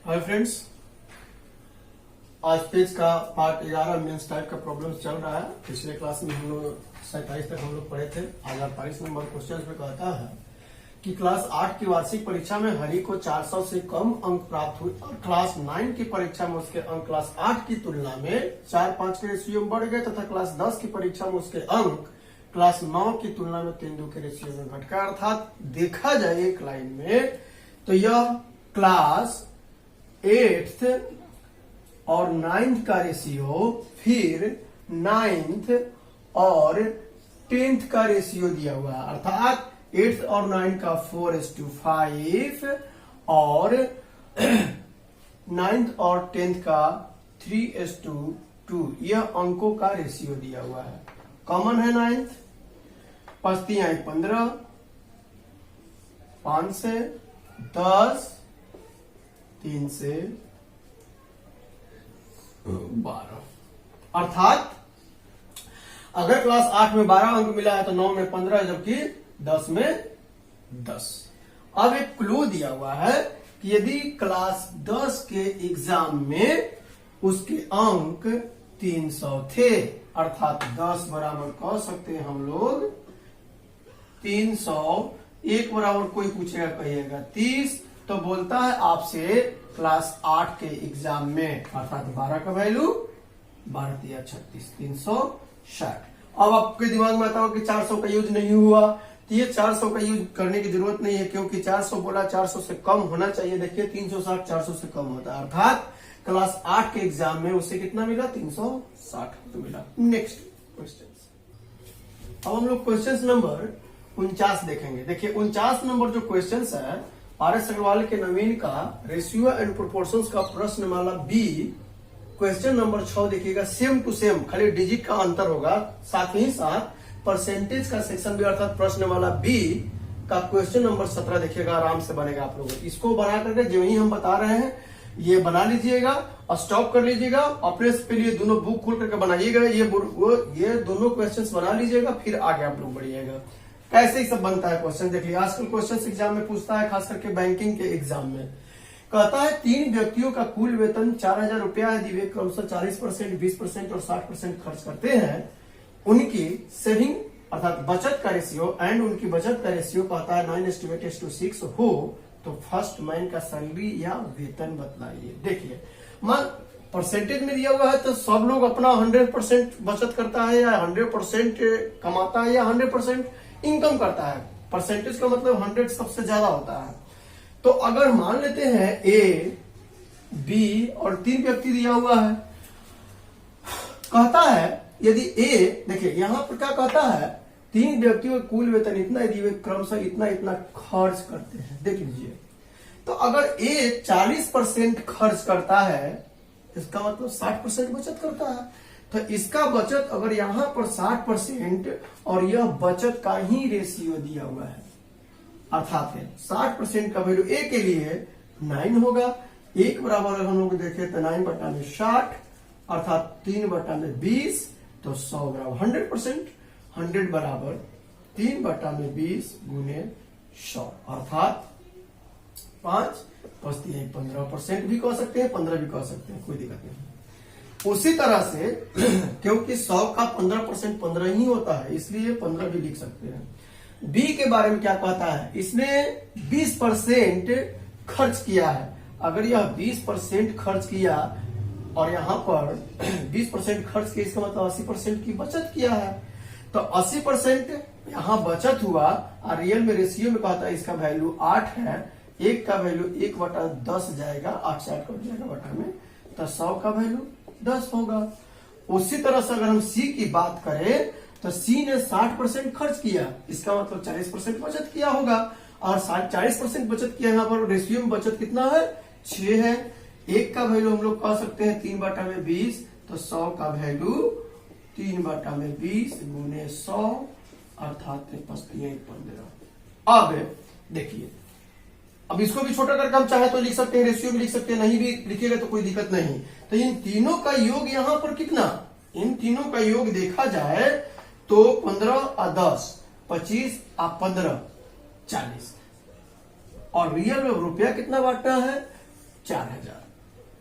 Hi friends, आज page का part 11 mains type का प्रॉब्लम चल रहा है। पिछले क्लास में हम लोग 27 तक हम लोग पढ़े थे। आज 28 नंबर क्वेश्चन में कहता है कि क्लास 8 की वार्षिक परीक्षा में हरि को 400 से कम अंक प्राप्त हुए और क्लास 9 की परीक्षा में उसके अंक क्लास 8 की तुलना में 4-5 के रेशियो में बढ़ गए तथा क्लास 10 की परीक्षा में उसके अंक क्लास 9 की तुलना में 3-2 के रेशियो में घट गया। अर्थात देखा जाए एक लाइन में तो यह क्लास 8th और 9th का रेशियो, फिर 9th और 10th का रेशियो दिया हुआ है। अर्थात 8th और 9th का 4:5 और 9th और 10th का 3:2 यह अंकों का रेशियो दिया हुआ है। कॉमन है 9th, पस्तियां 15, 5 से 10, 3 से 12। अर्थात अगर क्लास 8 में 12 अंक मिला है तो 9 में 15 जबकि 10 में 10। अब एक क्लू दिया हुआ है कि यदि क्लास 10 के एग्जाम में उसके अंक 300 थे, अर्थात 10 बराबर कह सकते हैं हम लोग 300, 1 बराबर कोई पूछेगा कहिएगा 30, तो बोलता है आपसे क्लास 8 के एग्जाम में, अर्थात 12 का वैल्यू 12 36, 360। अब आपके दिमाग में आता हो कि 400 का यूज नहीं हुआ, तो ये 400 का यूज करने की जरूरत नहीं है क्योंकि 400 बोला 400 से कम होना चाहिए। देखिए 360 400 से कम होता है, अर्थात क्लास 8 के एग्जाम में उसे कितना मिला 360 तो मिला। नेक्स्ट क्वेश्चन, अब हम लोग क्वेश्चन नंबर 49 देखेंगे। देखिए 49 नंबर जो क्वेश्चन है पारस अग्रवाल के नवीन का रेशियो एंड प्रोपोर्शंस का प्रश्नमाला बी, क्वेश्चन नंबर 6 देखिएगा। सेम टू सेम, खाली डिजिट का अंतर होगा, साथ ही साथ परसेंटेज का सेक्शन भी, अर्थात प्रश्नमाला बी का क्वेश्चन नंबर 17 देखिएगा। आराम से बनेगा आप लोगों को। इसको बना करके जो ही हम बता रहे हैं ये बना लीजिएगा और स्टॉप कर लीजिएगा। अपने पे लिए दोनों बुक खोल करके बनाइएगा, ये दोनों क्वेश्चन बना लीजिएगा, फिर आगे आप लोग बढ़िएगा। कैसे ही सब बनता है क्वेश्चन देखिए। आजकल क्वेश्चन एग्जाम में पूछता है, खास करके बैंकिंग के एग्जाम में कहता है 3 व्यक्तियों का कुल वेतन 4000 रुपया यदि वे क्रमशः 40%, 20% और 60% खर्च करते हैं, उनकी सेविंग अर्थात बचत का रेशियो एंड उनकी बचत का रेशियो कहता है 9:8:6 हो तो फर्स्ट मैन का सैलरी या वेतन बतलाइए। देखिए मान परसेंटेज में दिया हुआ है तो सब लोग अपना 100% बचत करता है या 100% कमाता है या 100% इनकम करता है। परसेंटेज का मतलब 100 सबसे ज्यादा होता है। तो अगर मान लेते हैं ए, बी और 3 व्यक्ति दिया हुआ है, कहता है यदि ए, देखिए यहां पर क्या कहता है 3 व्यक्तियों का कुल वेतन इतना यदि वे क्रमशः इतना इतना खर्च करते हैं। देख लीजिए, तो अगर ए 40% खर्च करता है, इसका मतलब 60% बचत करता है। तो इसका बचत अगर यहां पर 60% और यह बचत का ही रेशियो दिया हुआ है, अर्थात 60% का वैल्यू ए के लिए 9 होगा। 1 बराबर हम लोग देखें तो 9/60 अर्थात 3/20, तो 100 बराबर 100%, 100 बराबर 3/20 गुने 100 अर्थात 5 + 15% भी कह सकते हैं, 15 भी कह सकते हैं, कोई दिक्कत नहीं। उसी तरह से क्योंकि 100 का 15% 15 ही होता है, इसलिए 15 भी लिख सकते हैं। बी के बारे में क्या कहता है, इसने 20% खर्च किया है। अगर यह 20% खर्च किया और यहां पर 20% खर्च किया, इसका मतलब 80% की बचत किया है। तो 80% यहां बचत हुआ और रियल में रेशियो में कहता है इसका वैल्यू 8 है। 1 का वैल्यू 1/10 जाएगा, 8 से 8 कट जाएगा बटा में, तो 100 का वैल्यू 10 होगा। उसी तरह से अगर हम सी की बात करें तो सी ने 60% खर्च किया, इसका मतलब 40% बचत किया होगा और 40% बचत किया। यहाँ पर रेशियो में बचत कितना है 6 है। 1 का वैल्यू हम लोग कह सकते हैं 3/20, तो 100 का वैल्यू 3/20 गुने 100 अर्थात 15। अब देखिए, अब इसको भी छोटा करके हम चाहे तो लिख सकते हैं, रेशियो भी लिख सकते हैं, नहीं भी लिखिएगा तो कोई दिक्कत नहीं। तो इन तीनों का योग यहां पर कितना, इन तीनों का योग देखा जाए तो 15 और 10 25 और 15 40 और रियल में रुपया कितना बांटना है 4000,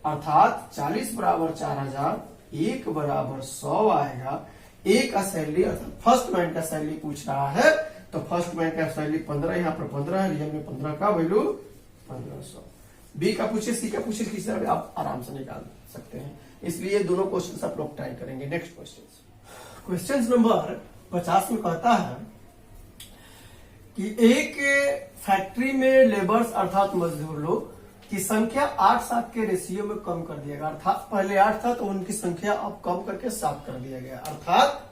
अर्थात 40 बराबर 4000, 1 बराबर 100 आएगा। एक का सैलरी अर्थात फर्स्ट मैन का सैलरी पूछ रहा है, तो फर्स्ट मैन का सैलरी 15, यहाँ पर 15 है, रियल में 15 का वैल्यू 1500। बी का पूछे, सी का पूछे, किसी तरह आप आराम से निकाल सकते हैं, इसलिए दोनों क्वेश्चन आप लोग ट्राई करेंगे। नेक्स्ट क्वेश्चन नंबर 50 में कहता है कि एक फैक्ट्री में लेबर्स अर्थात मजदूर लोग की संख्या 8-7 के रेशियो में कम कर दिया गया, अर्थात पहले 8 था तो उनकी संख्या अब कम करके 7 कर दिया गया, अर्थात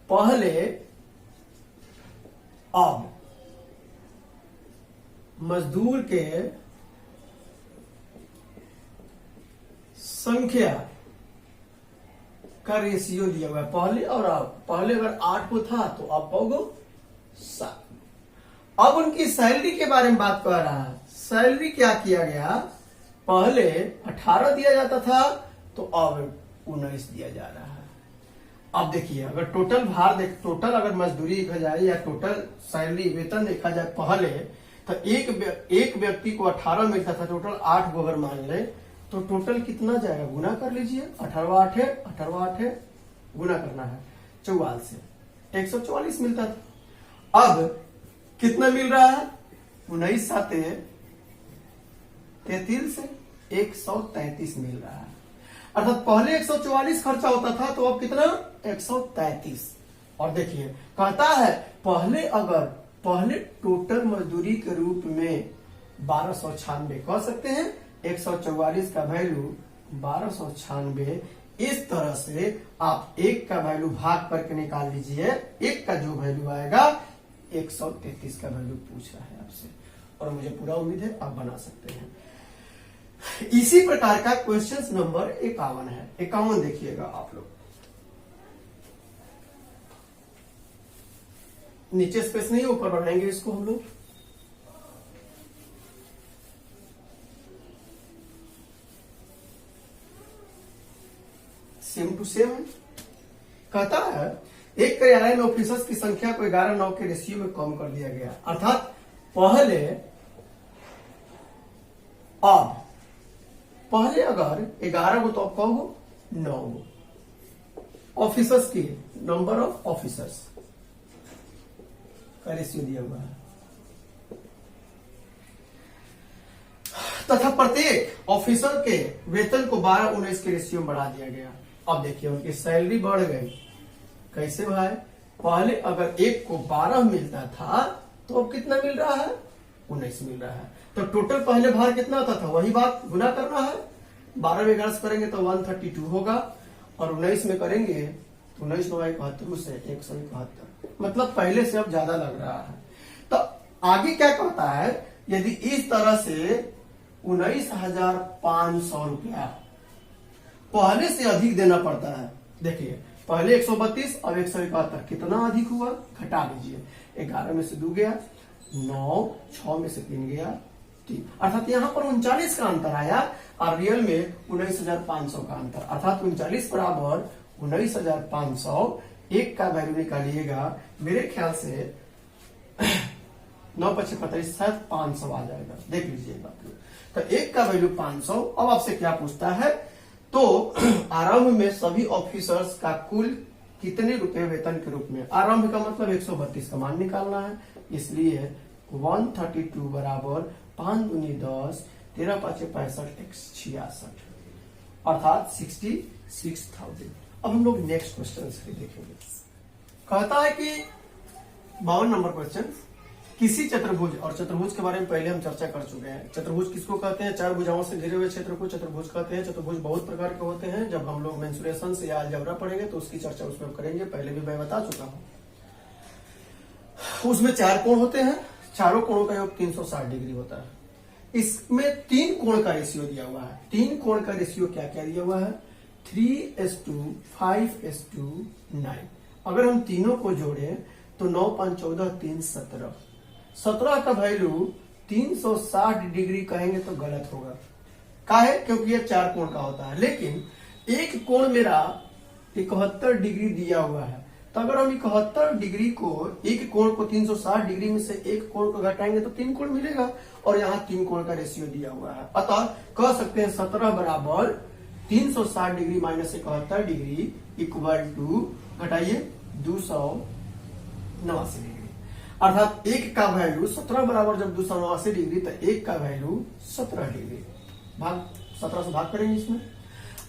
पहले अब मजदूर के संख्या का रेशियो दिया हुआ है पहले और अब। पहले अगर 8 को था तो अब होगा 7। अब उनकी सैलरी के बारे में बात कर रहा है। सैलरी क्या किया गया, पहले 18 दिया जाता था तो अब 19 दिया जा रहा है। अब देखिए अगर टोटल भार टोटल अगर मजदूरी देखा जाए या टोटल सैलरी वेतन देखा जाए, पहले तो एक व्यक्ति को 18 मिलता था, टोटल 8 को अगर मान ले तो टोटल कितना जाएगा, गुना कर लीजिए, 18 8 गुना करना है 44 से 144 मिलता था। अब कितना मिल रहा है, 19 7 33 से 133 मिल रहा है, अर्थात पहले 144 खर्चा होता था तो अब कितना 133। और देखिए कहता है पहले टोटल मजदूरी के रूप में 1296 कह सकते हैं, 144 का वैल्यू 1296। इस तरह से आप एक का वैल्यू भाग करके निकाल लीजिए, एक का जो वैल्यू आएगा 133 का वैल्यू पूछ रहा है आपसे, और मुझे पूरा उम्मीद है आप बना सकते हैं। इसी प्रकार का क्वेश्चन नंबर 51 है। 51 देखिएगा आप लोग, नीचे स्पेस नहीं, ऊपर बढ़ाएंगे इसको हम लोग। सेम टू सेम कहता है एक कार्यालय में ऑफिसर्स की संख्या को 11-9 के रेशियो में कम कर दिया गया, अर्थात पहले अगर 11 को तो अब कहो 9 गो ऑफिसर्स की नंबर ऑफ ऑफिसर्स का रेशियो दिया हुआ है, तथा प्रत्येक ऑफिसर के वेतन को 12-19 के रेशियो में बढ़ा दिया गया। अब देखिए उनकी सैलरी बढ़ गई, कैसे भाई, पहले अगर एक को 12 मिलता था तो अब कितना मिल रहा है, 19 मिल रहा है। तो टोटल पहले भार कितना होता था, वही बात गुना करना है, 12 में 11 करेंगे तो 132 होगा, और 19 में करेंगे तो 19 9 71 से 171, मतलब पहले से अब ज्यादा लग रहा है। तो आगे क्या कहता है, यदि इस तरह से 19,500 रुपया पहले से अधिक देना पड़ता है, देखिए पहले 132 अब 171, कितना अधिक हुआ, घटा लीजिए, 11 में से 2 गया 9, 6 में से 3 गया 3, अर्थात यहाँ पर 39 का अंतर आया, और रियल में 19,500 का अंतर, अर्थात 39 बराबर 19,500। एक का वैल्यू निकालिएगा, मेरे ख्याल से 9 × 35 शायद 500 आ जाएगा, देख लीजिएगा आप लोग। तो एक का वैल्यू 500। अब आपसे क्या पूछता है, तो आरंभ में सभी ऑफिसर्स का कुल कितने रुपए वेतन के रूप में, आरंभ का मतलब 132 का मान निकालना है, इसलिए 132 बराबर 5 दूनी 10, 13 5 65 166, अर्थात 66,000। अब हम लोग नेक्स्ट क्वेश्चन देखेंगे। कहता है कि 52 नंबर क्वेश्चन, किसी चतुर्भुज, और चतुर्भुज के बारे में पहले हम चर्चा कर चुके हैं। चतुर्भुज किसको कहते हैं, 4 भुजाओं से घिरे हुए क्षेत्र को चतुर्भुज कहते हैं। चतुर्भुज बहुत प्रकार के होते हैं, जब हम लोग मेंसुरेशन से या अलजेब्रा पढ़ेंगे तो उसकी चर्चा उसमें करेंगे, पहले भी मैं बता चुका हूं। उसमें 4 कोण होते हैं, चारों कोणों का योग 360 डिग्री होता है। इसमें 3 कोण का रेशियो दिया हुआ है। 3 कोण का रेशियो क्या क्या दिया हुआ है, 3:5:9। अगर हम तीनों को जोड़े तो 9 5 14 3 17, 17 का वैल्यू 360 डिग्री कहेंगे तो गलत होगा, काहे, क्योंकि ये 4 कोण का होता है, लेकिन एक कोण मेरा 71 डिग्री दिया हुआ है, तो तो अगर हम 71 डिग्री को, एक कोण को 360 डिग्री में से एक कोण को घटाएंगे तो 3 कोण मिलेगा, और यहाँ 3 कोण का रेशियो दिया हुआ है। अतः कह सकते हैं 17 बराबर 360 degree minus 71 degree equal to, घटाइए, 289 डिग्री। अर्थात एक का वैल्यू 17 बराबर जब 289 डिग्री, तो एक का वैल्यू 17 डिग्री। भाग 17 से भाग करेंगे इसमें।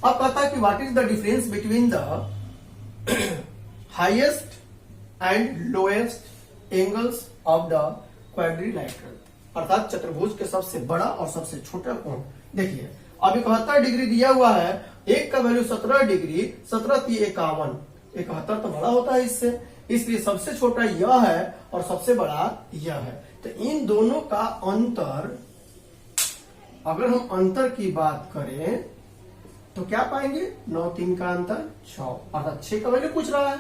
अब कहता है कि what is the difference between the highest and lowest angles of the quadrilateral, अर्थात चतुर्भुज के सबसे बड़ा और सबसे छोटा कोण। देखिए अभी 71 डिग्री दिया हुआ है, एक का वैल्यू 17 डिग्री, 17 × 51, 71 तो बड़ा होता है इससे, इसलिए सबसे छोटा यह है और सबसे बड़ा यह है। तो इन दोनों का अंतर, अगर हम अंतर की बात करें तो क्या पाएंगे, 9 3 का अंतर 6, अर्थात 6 का वैल्यू पूछ रहा है,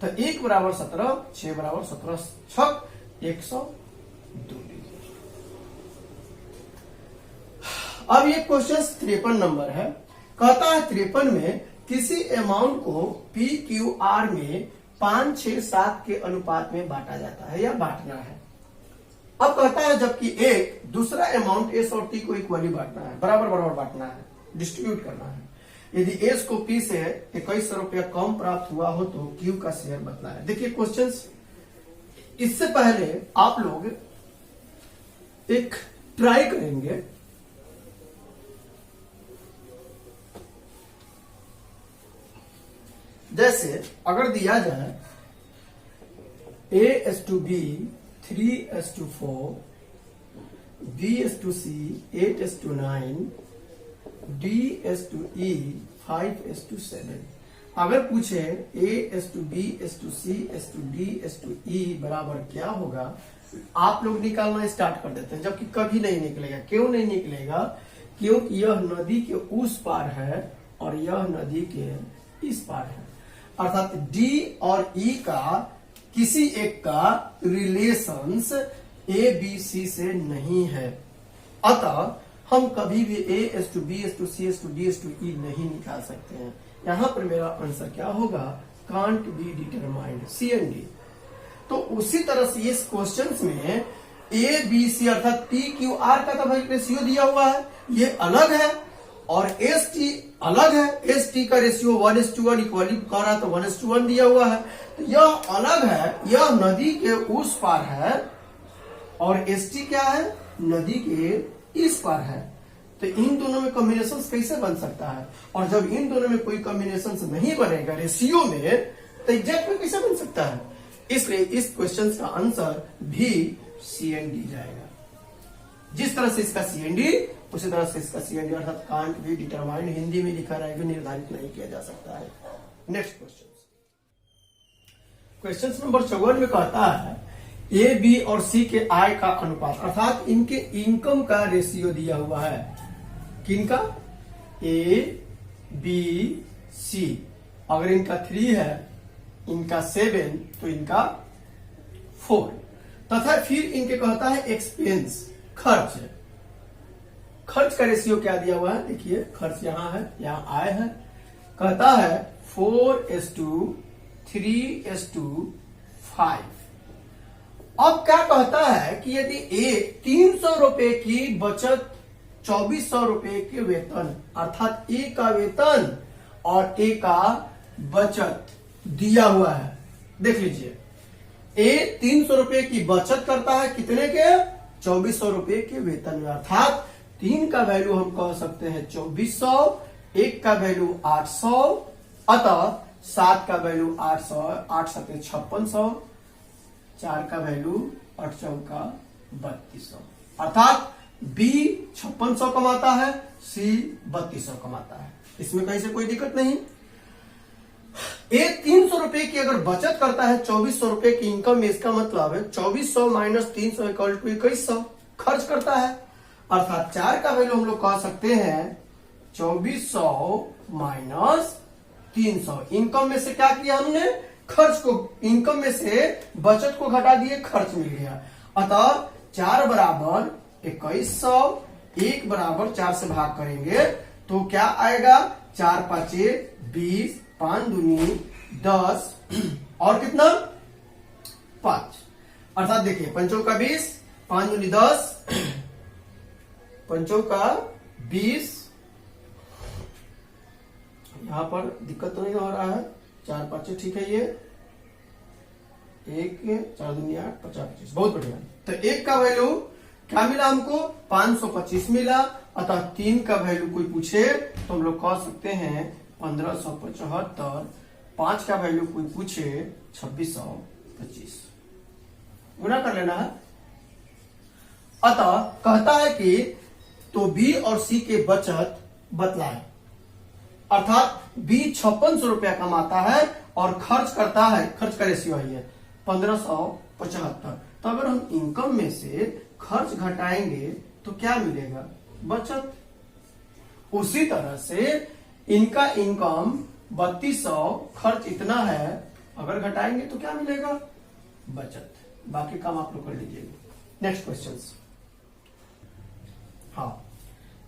तो 1 बराबर 17, 6 बराबर 17, 6 102 डिग्री। अब ये क्वेश्चन 53 नंबर है। कहता है 53 में किसी अमाउंट को पी क्यू आर में 5 6 7 के अनुपात में बांटा जाता है या बांटना है। अब कहता है जबकि एक दूसरा अमाउंट एस और टी को इक्वली बांटना है, बराबर बराबर बांटना है, डिस्ट्रीब्यूट करना है। यदि एस को पी से 2100 रुपया कम प्राप्त हुआ हो तो क्यू का शेयर बदलना है। देखिए क्वेश्चंस, इससे पहले आप लोग एक ट्राई करेंगे। जैसे अगर दिया जाए A/B 3/4, B/C 8/9, D/E 5/7, अगर पूछे A/B/C/D/E बराबर क्या होगा, आप लोग निकालना स्टार्ट कर देते हैं, जबकि कभी नहीं निकलेगा। क्यों नहीं निकलेगा, क्योंकि यह नदी के उस पार है और यह नदी के इस पार है, अर्थात D और E का किसी एक का रिलेशंस ABC से नहीं है। अतः हम कभी भी A/B/C/D/E नहीं निकाल सकते हैं। यहां पर मेरा आंसर क्या होगा, कांट बी डिटरमाइंड, C&D। तो उसी तरह से इस क्वेश्चन में ABC अर्थात PQR का तो भाई रेशियो दिया हुआ है, ये अलग है, और ST अलग है। ST का रेशियो 1:1 इक्वली कर रहा है, तो 1:1 दिया हुआ है, तो यह अलग है, यह नदी के उस पार है, और ST क्या है, नदी के इस पार है। तो इन दोनों में कॉम्बिनेशन कैसे बन सकता है, और जब इन दोनों में कोई कॉम्बिनेशन नहीं बनेगा रेशियो में, तो एग्जैक्ट में कैसे बन सकता है। इसलिए इस क्वेश्चन का आंसर भी C&D जाएगा। जिस तरह से इसका C&D, उसी तरह से इसका C&D अर्थात कांट बी डिटरमाइंड, हिंदी में लिखा रहेगा, निर्धारित नहीं किया जा सकता है। नेक्स्ट क्वेश्चन नंबर 54 में कहता है ए, बी और सी के आय का अनुपात, अर्थात इनके इनकम का रेशियो दिया हुआ है। किनका, ए, बी, सी। अगर इनका 3 है, इनका 7, तो इनका 4, तथा फिर इनके कहता है एक्सपेंस, खर्च। खर्च का रेशियो क्या दिया हुआ है, देखिए खर्च यहां है, यहां आय है, कहता है 4:3:5। अब क्या कहता है कि यदि ए 300 रुपए की बचत 2400 रुपए के वेतन, अर्थात ए का वेतन और ए का बचत दिया हुआ है। देख लीजिए, ए 300 रुपए की बचत करता है, कितने के, 2400 रुपए के वेतन में, अर्थात 3 का वैल्यू हम कह सकते हैं 2400, 1 का वैल्यू 800, अतः 7 का वैल्यू 800, 8 7 5600, 4 का वैल्यू 8 चौका 3200, अर्थात बी 5600 कमाता है, सी 3200 कमाता है। इसमें कहीं से कोई दिक्कत नहीं। ए 300 रुपए की अगर बचत करता है 2400 रुपए की इनकम में, इसका मतलब है 2400 माइनस 300 इक्वल टू 2100 खर्च करता है, अर्थात 4 का वैल्यू हम लोग कह सकते हैं 2400 माइनस 300। इनकम में से क्या किया हमने, खर्च को, इनकम में से बचत को घटा दिए, खर्च मिल गया। अतः 4 बराबर 2100, 1 बराबर 4 से भाग करेंगे तो क्या आएगा, 4 5 20, 5 दूनी 10, और कितना 5, अर्थात देखिए 5 का 20, 5 दूनी 10, 5 का 20, यहां पर दिक्कत तो नहीं हो रहा है, 4 5 ठीक है, ये 1 4 दूनी 8 50 25, बहुत बढ़िया। तो 1 का वैल्यू क्या मिला हमको 525 मिला, अतः 3 का वैल्यू कोई पूछे तो हम लोग कह सकते हैं 1575, 5 का वैल्यू कोई पूछे 2625, गुना कर लेना है। अतः कहता है कि तो बी और सी के बचत बतलाए, अर्थात बी 5600 रुपया कमाता है और खर्च करता है, खर्च का रेशियो है 1575। तो अगर हम इनकम में से खर्च घटाएंगे तो क्या मिलेगा, बचत। उसी तरह से इनका इनकम 3200, खर्च इतना है, अगर घटाएंगे तो क्या मिलेगा, बचत। बाकी काम आप लोग कर लीजिएगा। Next question. हाँ,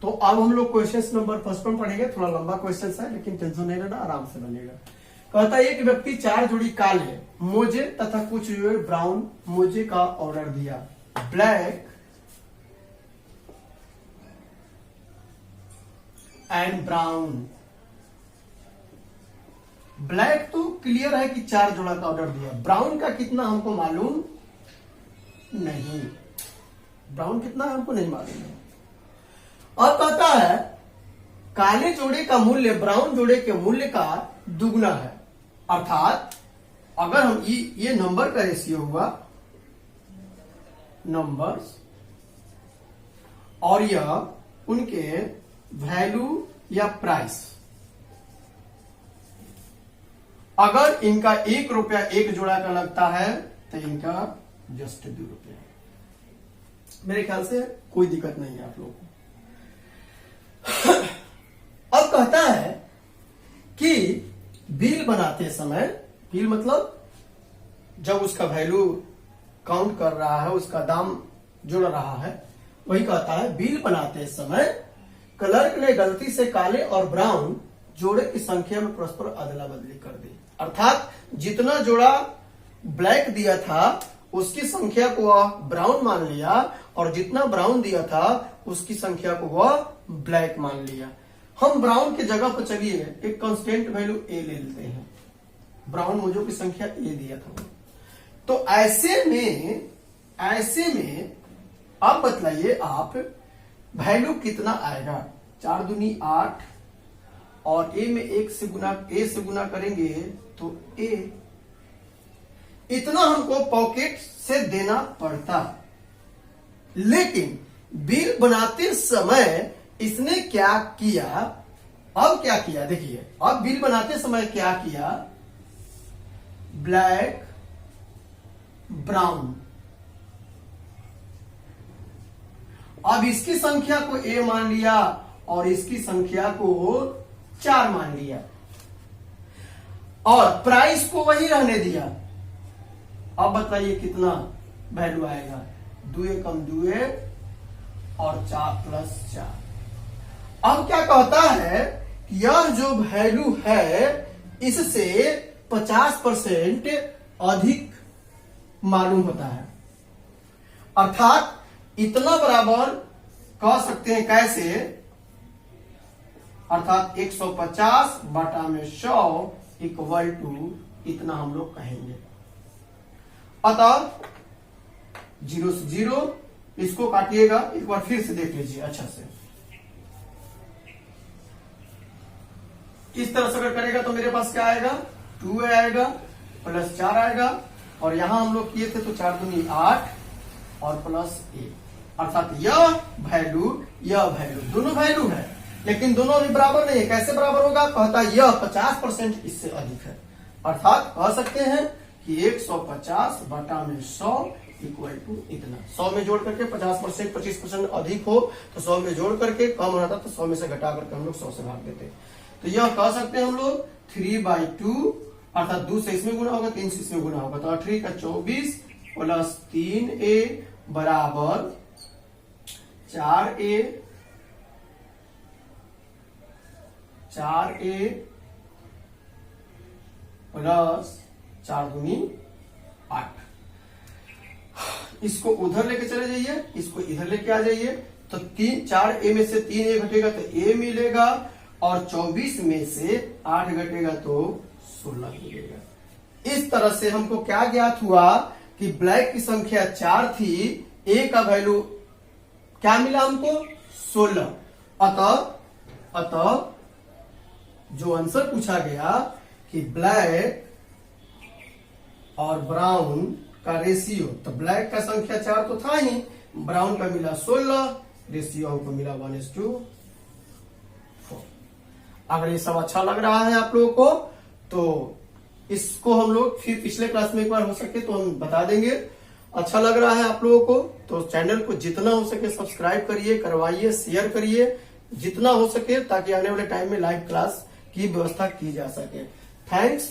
तो अब हम लोग क्वेश्चन नंबर 55 पढ़ेंगे। थोड़ा लंबा क्वेश्चन है लेकिन टेंशन नहीं लेना, आराम से बनेगा। कहता है एक व्यक्ति 4 जोड़ी काले मोजे तथा कुछ जोड़ी ब्राउन मोजे का ऑर्डर दिया। Black and brown. ब्लैक तो क्लियर है कि 4 जोड़ा का ऑर्डर दिया, ब्राउन का कितना हमको मालूम नहीं, ब्राउन कितना हमको नहीं मालूम है। और कहता है काले जोड़े का मूल्य ब्राउन जोड़े के मूल्य का दुगुना है, अर्थात अगर हम ये नंबर का रेशियो हुआ, नंबर्स, और यह उनके वैल्यू या प्राइस, अगर इनका 1 रुपया 1 जोड़ा का लगता है तो इनका जस्ट 2 रुपया। मेरे ख्याल से कोई दिक्कत नहीं है आप लोगों को। अब कहता है कि बिल बनाते समय, बिल मतलब जब उसका वैल्यू काउंट कर रहा है, उसका दाम जुड़ रहा है, वही कहता है बिल बनाते समय क्लर्क ने गलती से काले और ब्राउन जोड़े की संख्या में परस्पर अदला बदली कर दी, अर्थात जितना जोड़ा ब्लैक दिया था उसकी संख्या को वह ब्राउन मान लिया और जितना ब्राउन दिया था उसकी संख्या को वह ब्लैक मान लिया। हम ब्राउन की जगह पर चलिए एक कांस्टेंट वैल्यू ए ले लेते हैं, ब्राउन मोजों की संख्या ए दिया था। तो ऐसे में अब बतलाइए आप वैल्यू कितना आएगा। 4 दूनी 8 और ए में ए से गुना करेंगे तो ए, इतना हमको पॉकेट से देना पड़ता। लेकिन बिल बनाते समय इसने क्या किया, अब क्या किया देखिए, अब बिल बनाते समय क्या किया, ब्लैक ब्राउन, अब इसकी संख्या को ए मान लिया और इसकी संख्या को 4 मान लिया और प्राइस को वही रहने दिया। अब बताइए कितना वैल्यू आएगा, 2 कम 2 और 4 प्लस 4। अब क्या कहता है कि यह जो वैल्यू है इससे 50% अधिक मालूम होता है, अर्थात इतना बराबर कह सकते हैं कैसे, अर्थात 150 बटा में 100 इक्वल टू इतना हम लोग कहेंगे। अतः 0 से 0 इसको काटिएगा, एक बार फिर से देख लीजिए अच्छा से। इस तरह से अगर करेगा तो मेरे पास क्या आएगा, 2 आएगा प्लस 4 आएगा और यहां हम लोग किए थे तो 4 दूनी 8 और प्लस 1, अर्थात यह वैल्यू दोनों वैल्यू है लेकिन दोनों अभी बराबर नहीं है। कैसे बराबर होगा, कहता यह 50% इससे अधिक है, अर्थात कह सकते हैं कि 150 बटा में 100 इक्वल टू इतना। 100 में जोड़ करके 50% 25% अधिक हो तो 100 में जोड़ करके कम हो जाता तो 100 में से घटा करके हम लोग 100 से भाग देते। तो यह कह सकते हैं हम लोग 3/2, अर्थात 2 से इसमें गुना होगा, 3 से इसमें गुना होगा तो 8 का 24 प्लस 3a बराबर 4a प्लस 4 दूनी 8। इसको उधर लेके चले जाइए, इसको इधर लेके आ जाइए, तो 4 ए में से 3 ए घटेगा तो ए मिलेगा, और 24 में से 8 घटेगा तो 16 मिलेगा। इस तरह से हमको क्या ज्ञात हुआ कि ब्लैक की संख्या 4 थी, ए का वैल्यू क्या मिला हमको 16। अतः जो आंसर पूछा गया कि ब्लैक और ब्राउन का रेशियो, तो ब्लैक का संख्या 4 तो था ही, ब्राउन का मिला 16, रेशियो हमको मिला 1:4। अगर ये सब अच्छा लग रहा है आप लोगों को तो इसको हम लोग फिर पिछले क्लास में एक बार हो सके तो हम बता देंगे। अच्छा लग रहा है आप लोगों को तो चैनल को जितना हो सके सब्सक्राइब करिए, करवाइए, शेयर करिए जितना हो सके, ताकि आने वाले टाइम में लाइव क्लास की व्यवस्था की जा सके। थैंक्स।